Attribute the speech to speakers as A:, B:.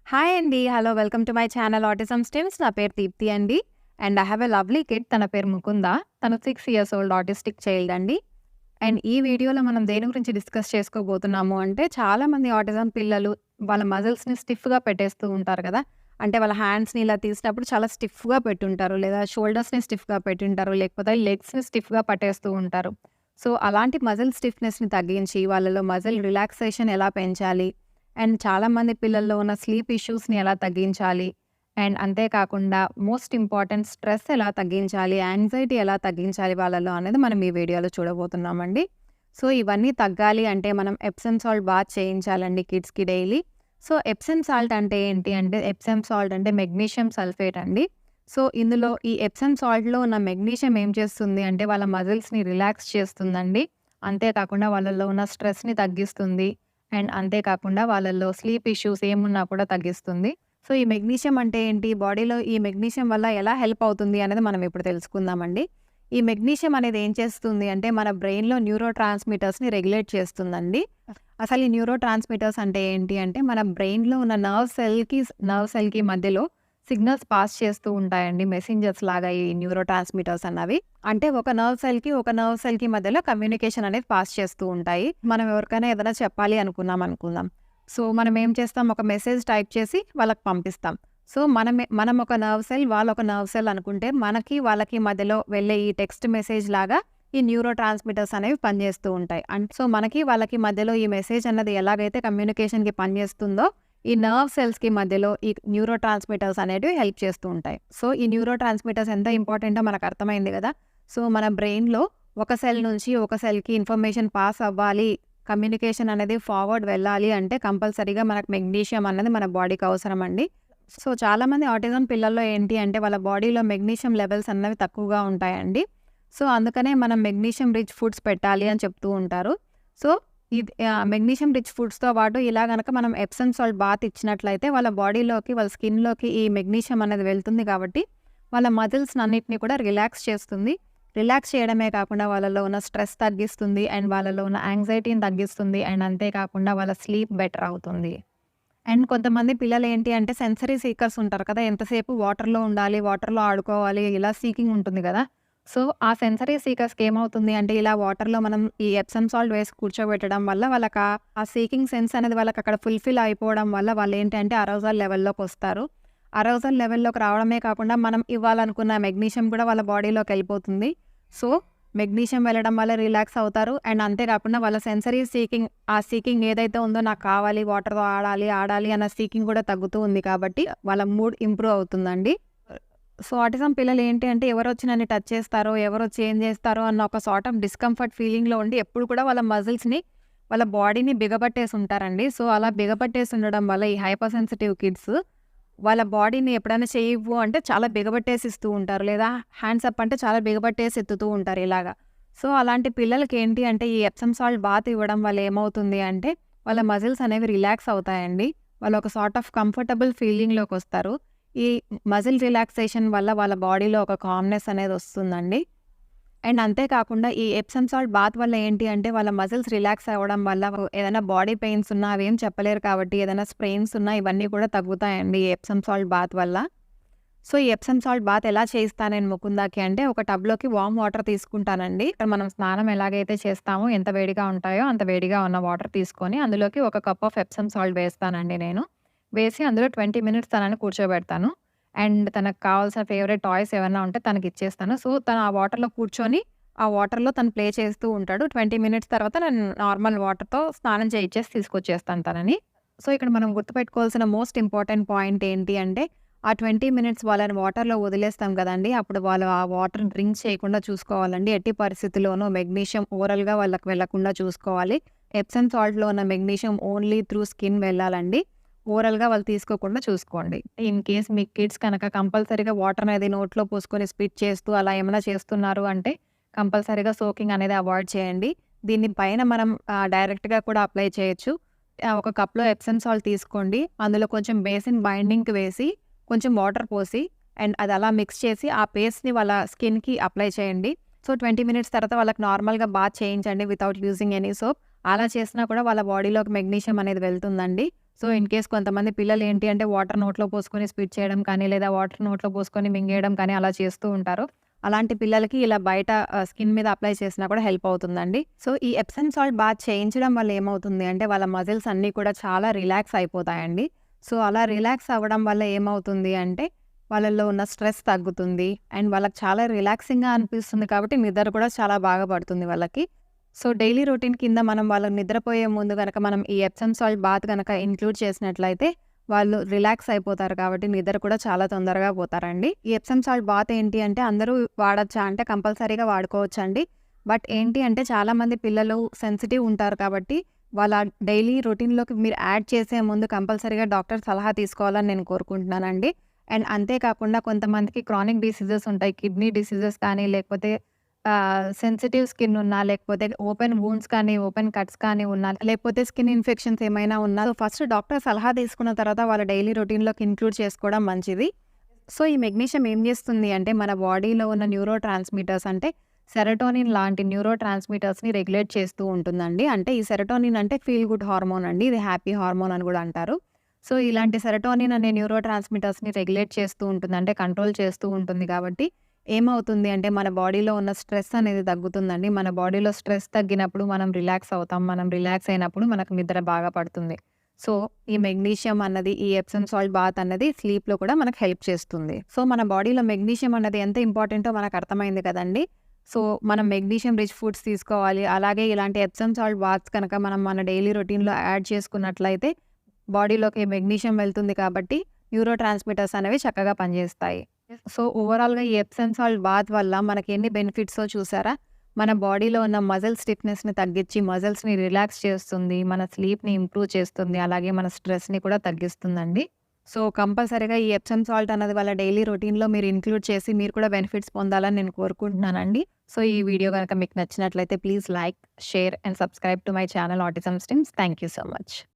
A: Hi అండి. Hello. Welcome to my channel autism stims. నా పేరు దీప్తి అండి. And I have a lovely kid. తన పేరు ముకుంద. తను 6 ఇయర్స్ ఓల్డ్ ఆటిస్టిక్ చైల్డ్ అండి. అండ్ ఈ వీడియోలో మనం దేని గురించి డిస్కస్ చేసుకోబోతున్నాము అంటే, చాలామంది ఆటిజం పిల్లలు వాళ్ళ మజిల్స్‌ని స్టిఫ్‌గా పెట్టేస్తూ ఉంటారు కదా! అంటే వాళ్ళ హ్యాండ్స్‌ని ఇలా తీసినప్పుడు చాలా స్టిఫ్‌గా పెట్టుంటారు. లేదా షోల్డర్స్‌ని స్టిఫ్‌గా పెట్టుంటారు. లేకపోతే లెగ్స్‌ని స్టిఫ్‌గా పట్టేస్తూ ఉంటారు. సో, అలాంటి మజిల్ స్టిఫ్‌నెస్‌ని తగ్గించి వాళ్ళలో మజిల్ రిలాక్సేషన్ ఎలా పెంచాలి? అండ్ చాలామంది పిల్లల్లో ఉన్న స్లీప్ ఇష్యూస్‌ని ఎలా తగ్గించాలి? అండ్ అంతేకాకుండా మోస్ట్ ఇంపార్టెంట్ స్ట్రెస్ ఎలా తగ్గించాలి? యాంగ్జైటీ ఎలా తగ్గించాలి వాళ్ళలో అనేది మనం ఈ వీడియోలో చూడబోతున్నామండి. సో, ఇవన్నీ తగ్గాలి అంటే మనం ఎప్సమ్ సాల్ట్ బాత్ చేయించాలండి కిడ్స్‌కి డైలీ. సో, ఎప్సమ్ సాల్ట్ అంటే ఏంటి అంటే, ఎప్సమ్ సాల్ట్ అంటే మెగ్నీషియం సల్ఫేట్ అండి. సో, ఇందులో ఈ ఎప్సమ్ సాల్ట్‌లో ఉన్న మెగ్నీషియం ఏం చేస్తుంది అంటే, వాళ్ళ మజిల్స్‌ని రిలాక్స్ చేస్తుందండి. అంతేకాకుండా వాళ్ళలో ఉన్న స్ట్రెస్‌ని తగ్గిస్తుంది. అండ్ అంతేకాకుండా వాళ్ళలో స్లీప్ ఇష్యూస్ ఏమున్నా కూడా తగ్గిస్తుంది. సో, ఈ మెగ్నీషియం అంటే ఏంటి? బాడీలో ఈ మెగ్నీషియం వల్ల ఎలా హెల్ప్ అవుతుంది అనేది మనం ఇప్పుడు తెలుసుకుందామండి. ఈ మెగ్నీషియం అనేది ఏం చేస్తుంది అంటే, మన బ్రెయిన్‌లో న్యూరో ట్రాన్స్‌మిటర్స్‌ని రెగ్యులేట్ చేస్తుందండి. అసలు ఈ న్యూరో ట్రాన్స్‌మిటర్స్ అంటే ఏంటి అంటే, మన బ్రెయిన్‌లో ఉన్న నర్వ్ సెల్‌కి మధ్యలో సిగ్నల్స్ పాస్ చేస్తూ ఉంటాయండి. మెసెంజర్స్ లాగా ఈ న్యూరో ట్రాన్స్‌మిటర్స్ అన్నవి. అంటే ఒక నర్వ్ సెల్‌కి మధ్యలో కమ్యూనికేషన్ అనేది పాస్ చేస్తూ ఉంటాయి. మనం ఎవరికైనా ఏదైనా చెప్పాలి అనుకుందాం. సో, మనం ఏం చేస్తాం, ఒక మెసేజ్ టైప్ చేసి వాళ్ళకి పంపిస్తాం. సో, మనం ఒక నర్వ్ సెల్, వాళ్ళొక నర్వ్ సెల్ అనుకుంటే, వాళ్ళకి మధ్యలో వెళ్ళే ఈ టెక్స్ట్ మెసేజ్ లాగా ఈ న్యూరో ట్రాన్స్‌మిటర్స్ అనేవి పనిచేస్తూ ఉంటాయి. సో, వాళ్ళకి మధ్యలో ఈ మెసేజ్ అన్నది ఎలాగైతే కమ్యూనికేషన్‌కి పనిచేస్తుందో, ఈ నర్వ్ సెల్స్‌కి మధ్యలో ఈ న్యూరో ట్రాన్స్‌మిటర్స్ అనేటివి హెల్ప్ చేస్తూ ఉంటాయి. సో, ఈ న్యూరో ట్రాన్స్‌మిటర్స్ ఎంత ఇంపార్టెంటో మనకు అర్థమైంది గదా! సో, మన బ్రెయిన్‌లో ఒక సెల్ నుంచి ఒక సెల్‌కి ఇన్ఫర్మేషన్ పాస్ అవ్వాలి, కమ్యూనికేషన్ అనేది ఫార్వర్డ్ వెళ్ళాలి అంటే కంపల్సరీగా మనకు మెగ్నీషియం అన్నది మన బాడీకి అవసరమండి. సో, చాలామంది ఆటిజం పిల్లల్లో ఏంటి అంటే, వాళ్ళ బాడీలో మెగ్నీషియం లెవెల్స్ అన్నవి తక్కువగా ఉంటాయండి. సో, అందుకనే మనం మెగ్నీషియం రిచ్ ఫుడ్స్ పెట్టాలి అని చెప్తూ ఉంటారు. సో, మెగ్నీషియం రిచ్ ఫుడ్స్‌తో పాటు ఇలా గనక మనం ఎప్సమ్ సాల్ట్ బాత్ ఇచ్చినట్లయితే వాళ్ళ బాడీలోకి, వాళ్ళ స్కిన్‌లోకి ఈ మెగ్నీషియం అనేది వెళ్తుంది కాబట్టి, వాళ్ళ మజిల్స్‌నన్నిటిని కూడా రిలాక్స్ చేస్తుంది. రిలాక్స్ చేయడమే కాకుండా వాళ్ళలో ఉన్న స్ట్రెస్ తగ్గిస్తుంది. అండ్ వాళ్ళలో ఉన్న యాంగ్జైటీని తగ్గిస్తుంది. అండ్ అంతేకాకుండా వాళ్ళ స్లీప్ బెటర్ అవుతుంది. అండ్ కొంతమంది పిల్లలేంటి అంటే సెన్సరీ సీకర్స్ ఉంటారు కదా! ఎంతసేపు వాటర్‌లో ఉండాలి, వాటర్‌లో ఆడుకోవాలి, ఇలా సీకింగ్ ఉంటుంది గదా! సో, ఆ సెన్సరీ సీకర్స్‌కి ఏమవుతుంది అంటే, ఇలా వాటర్‌లో మనం ఈ ఎప్సమ్ సాల్ట్ వేసి కూర్చోబెట్టడం వల్ల ఆ సీకింగ్ సెన్స్ అనేది వాళ్ళకక్కడ ఫుల్‌ఫిల్ అయిపోవడం వల్ల వాళ్ళేంటంటే అరౌజల్ లెవెల్‌లోకొస్తారు. అరౌజల్ లెవెల్‌లోకి రావడమే కాకుండా మనం ఇవ్వాలనుకున్న మెగ్నీషియం కూడా వాళ్ళ బాడీలోకెళ్ళిపోతుంది. సో, మెగ్నీషియం వెళ్ళడం వల్ల రిలాక్స్ అవుతారు. అండ్ అంతేకాకుండా వాళ్ళ సెన్సరీ సీకింగ్ ఏదైతే ఉందో, నాకు కావాలి, వాటర్‌తో ఆడాలి అన్న సీకింగ్ కూడా తగ్గుతూ ఉంది కాబట్టి వాళ్ళ మూడ్ ఇంప్రూవ్ అవుతుందండి. సో, ఆటిజం పిల్లలు ఏంటి అంటే, ఎవరొచ్చి నన్ను టచ్ చేస్తారో, ఎవరొచ్చి ఏం చేస్తారో అన్న ఒక సార్ట్ ఆఫ్ డిస్కంఫర్ట్ ఫీలింగ్‌లో ఉండి ఎప్పుడు కూడా వాళ్ళ మజిల్స్‌ని, వాళ్ళ బాడీని బిగపట్టేసి ఉంటారండి. సో, అలా బిగపట్టేసి ఉండడం వల్ల ఈ హైపర్ సెన్సిటివ్ కిడ్స్ వాళ్ళ బాడీని ఎప్పుడైనా చెయ్యవు అంటే చాలా బిగబట్టేసి ఇస్తూ ఉంటారు. లేదా హ్యాండ్స్ అప్ అంటే చాలా బిగబట్టేసి ఎత్తుతూ ఉంటారు ఇలాగా. సో, అలాంటి పిల్లలకి ఏంటి అంటే, ఈ ఎప్సమ్ సాల్ట్ బాత్ ఇవ్వడం వల్ల ఏమవుతుంది అంటే, వాళ్ళ మజిల్స్ అనేవి రిలాక్స్ అవుతాయండి. వాళ్ళు ఒక సార్ట్ ఆఫ్ కంఫర్టబుల్ ఫీలింగ్‌లోకొస్తారు. ఈ మజిల్ రిలాక్సేషన్ వల్ల వాళ్ళ బాడీలో ఒక కామ్‌నెస్ అనేది వస్తుందండి. అండ్ అంతేకాకుండా ఈ ఎప్సమ్ సాల్ట్ బాత్ వల్ల ఏంటి అంటే, వాళ్ళ మజిల్స్ రిలాక్స్ అవ్వడం వల్ల ఏదైనా బాడీ పెయిన్స్ ఉన్నా అవేం చెప్పలేరు కాబట్టి, ఏదైనా స్ప్రెయిన్స్ ఉన్నా ఇవన్నీ కూడా తగ్గుతాయండి ఈ ఎప్సమ్ సాల్ట్ బాత్ వల్ల. సో, ఈ ఎప్సమ్ సాల్ట్ బాత్ ఎలా చేయిస్తా నేను ముకుందాకి అంటే, ఒక టబ్‌లోకి వార్మ్ వాటర్ తీసుకుంటానండి. ఇక్కడ మనం స్నానం ఎలాగైతే చేస్తామో, ఎంత వేడిగా ఉంటాయో అంత వేడిగా ఉన్న వాటర్ తీసుకొని, అందులోకి ఒక కప్ ఆఫ్ ఎప్సమ్ సాల్ట్ వేస్తానండి నేను. వేసి అందులో 20 మినిట్స్ తనని కూర్చోబెడతాను. అండ్ తనకు కావాల్సిన ఫేవరెట్ టాయ్స్ ఏవన్నా ఉంటే తనకిచ్చేస్తాను. సో, తను ఆ వాటర్‌లో కూర్చొని, ఆ వాటర్‌లో తను ప్లే చేస్తూ ఉంటాడు. 20 మినిట్స్ తర్వాత నేను నార్మల్ వాటర్‌తో స్నానం చేయిచ్చేసి తీసుకొచ్చేస్తాను తనని. సో, ఇక్కడ మనం గుర్తుపెట్టుకోవాల్సిన మోస్ట్ ఇంపార్టెంట్ పాయింట్ ఏంటి అంటే, ఆ 20 మినిట్స్ వాళ్ళని వాటర్‌లో వదిలేస్తాం కదండీ! అప్పుడు వాళ్ళు ఆ వాటర్‌ని డ్రింక్ చేయకుండా చూసుకోవాలండి. ఎట్టి పరిస్థితిలోనూ మెగ్నీషియం ఓరల్‌గా వాళ్ళకి వెళ్ళకుండా చూసుకోవాలి. ఎప్సమ్ సాల్ట్‌లో ఉన్న మెగ్నీషియం ఓన్లీ త్రూ స్కిన్ వెళ్ళాలండి. ఓరల్‌గా వాళ్ళు తీసుకోకుండా చూసుకోండి. ఇన్ కేస్ మీ కిడ్స్ కనుక కంపల్సరీగా వాటర్ అనేది నోట్లో పోసుకొని స్పిట్ చేస్తూ అలా ఏమైనా చేస్తున్నారు అంటే, కంపల్సరీగా సోకింగ్ అనేది అవాయిడ్ చేయండి. దీన్ని పైన మనం డైరెక్ట్‌గా కూడా అప్లై చేయొచ్చు. ఒక కప్‌లో ఎప్సమ్ సాల్ట్ తీసుకోండి. అందులో కొంచెం బేసిన్ బైండింగ్‌కి వేసి, కొంచెం వాటర్ పోసి అండ్ అది అలా మిక్స్ చేసి ఆ పేస్ట్‌ని వాళ్ళ స్కిన్‌కి అప్లై చేయండి. సో, 20 మినిట్స్ తర్వాత వాళ్ళకి నార్మల్‌గా బాత్ చేయించండి వితౌట్ యూజింగ్ ఎనీ సోప్. అలా చేసినా కూడా వాళ్ళ బాడీలోకి మెగ్నీషియం అనేది వెళ్తుందండి. సో, ఇన్ కేస్ కొంతమంది పిల్లలు ఏంటి అంటే వాటర్ నోట్లో పోసుకొని స్పిట్ చేయడం కానీ, లేదా వాటర్ నోట్లో పోసుకొని మింగేయడం కానీ అలా చేస్తూ ఉంటారు. అలాంటి పిల్లలకి ఇలా బయట స్కిన్ మీద అప్లై చేసినా కూడా హెల్ప్ అవుతుందండి. సో, ఈ ఎప్సమ్ సాల్ట్ బాత్ చేయించడం వల్ల ఏమవుతుంది అంటే వాళ్ళ మజిల్స్ అన్నీ కూడా చాలా రిలాక్స్ అయిపోతాయండి. సో, అలా రిలాక్స్ అవ్వడం వల్ల ఏమవుతుంది అంటే వాళ్ళలో ఉన్న స్ట్రెస్ తగ్గుతుంది. అండ్ వాళ్ళకి చాలా రిలాక్సింగ్‌గా అనిపిస్తుంది కాబట్టి నిద్ర కూడా చాలా బాగా పడుతుంది వాళ్ళకి. సో, డైలీ రొటీన్ కింద మనం వాళ్ళు నిద్రపోయే ముందు గనక మనం ఈ ఎప్సమ్ సాల్ట్ బాత్ గనక ఇంక్లూడ్ చేసినట్లయితే వాళ్ళు రిలాక్స్ అయిపోతారు కాబట్టి నిద్ర కూడా చాలా తొందరగా పోతారండి. ఈ ఎప్సమ్ సాల్ట్ బాత్ ఏంటి అంటే అందరూ వాడొచ్చా అంటే కంపల్సరీగా వాడుకోవచ్చండి. బట్ ఏంటి అంటే చాలామంది పిల్లలు సెన్సిటివ్ ఉంటారు కాబట్టి వాళ్ళ డైలీ రొటీన్‌లోకి మీరు యాడ్ చేసే ముందు కంపల్సరీగా డాక్టర్ సలహా తీసుకోవాలని నేను కోరుకుంటున్నానండి. అండ్ అంతేకాకుండా కొంతమందికి క్రానిక్ డిసీజెస్ ఉంటాయి. కిడ్నీ డిసీజెస్ కానీ లేకపోతే సెన్సిటివ్ స్కిన్ ఉన్నా, లేకపోతే ఓపెన్ వూండ్స్ కానీ, ఓపెన్ కట్స్ కానీ ఉన్నా, లేకపోతే స్కిన్ ఇన్ఫెక్షన్స్ ఏమైనా ఉన్నా సో, ఫస్ట్ డాక్టర్ సలహా తీసుకున్న తర్వాత వాళ్ళ డైలీ రొటీన్‌లోకి ఇంక్లూడ్ చేసుకోవడం మంచిది. సో, ఈ మెగ్నీషియం ఏం చేస్తుంది అంటే మన బాడీలో ఉన్న న్యూరో ట్రాన్స్‌మిటర్స్ అంటే సెరటోనిన్ లాంటి న్యూరో ట్రాన్స్‌మిటర్స్‌ని రెగ్యులేట్ చేస్తూ ఉంటుందండి. అంటే ఈ సెరటోనిన్ అంటే ఫీల్ గుడ్ హార్మోన్ అండి. ఇది హ్యాపీ హార్మోన్ అని కూడా అంటారు. సో, ఇలాంటి సెరటోనిన్ అనే న్యూరో ట్రాన్స్‌మిటర్స్‌ని రెగ్యులేట్ చేస్తూ ఉంటుంది. అంటే కంట్రోల్ చేస్తూ ఉంటుంది కాబట్టి ఏమవుతుంది అంటే మన బాడీలో ఉన్న స్ట్రెస్ అనేది తగ్గుతుందండి. మన బాడీలో స్ట్రెస్ తగ్గినప్పుడు మనం రిలాక్స్ అవుతాం. మనం రిలాక్స్ అయినప్పుడు మనకు నిద్ర బాగా పడుతుంది. సో, ఈ మెగ్నీషియం అన్నది, ఈ ఎప్సమ్ సాల్ట్ బాత్ అన్నది స్లీప్‌లో కూడా మనకు హెల్ప్ చేస్తుంది. సో, మన బాడీలో మెగ్నీషియం అన్నది ఎంత ఇంపార్టెంటో మనకు అర్థమైంది కదండీ! సో, మనం మెగ్నీషియం రిచ్ ఫుడ్స్ తీసుకోవాలి. అలాగే ఇలాంటి ఎప్సమ్ సాల్ట్ బాత్స్ కనుక మనం మన డైలీ రొటీన్‌లో యాడ్ చేసుకున్నట్లయితే బాడీలోకి మెగ్నీషియం వెళ్తుంది కాబట్టి న్యూరో ట్రాన్స్‌మిటర్స్ అనేవి చక్కగా పనిచేస్తాయి. సో, ఓవరాల్‌గా ఈ ఎప్సమ్ సాల్ట్ బాత్ వల్ల మనకి ఎన్ని బెనిఫిట్సో చూసారా? మన బాడీలో ఉన్న మజిల్ స్టిఫ్‌నెస్‌ని తగ్గించి మజిల్స్‌ని రిలాక్స్ చేస్తుంది. మన స్లీప్‌ని ఇంప్రూవ్ చేస్తుంది. అలాగే మన స్ట్రెస్‌ని కూడా తగ్గిస్తుందండి. సో, కంపల్సరీగా ఈ ఎప్సమ్ సాల్ట్ అన్నది వాళ్ళ డైలీ రొటీన్‌లో మీరు ఇంక్లూడ్ చేసి మీరు కూడా బెనిఫిట్స్ పొందాలని నేను కోరుకుంటున్నానండి. సో, ఈ వీడియో గనక మీకు నచ్చినట్లయితే please like, share and subscribe to my channel autism stims. Thank you so much.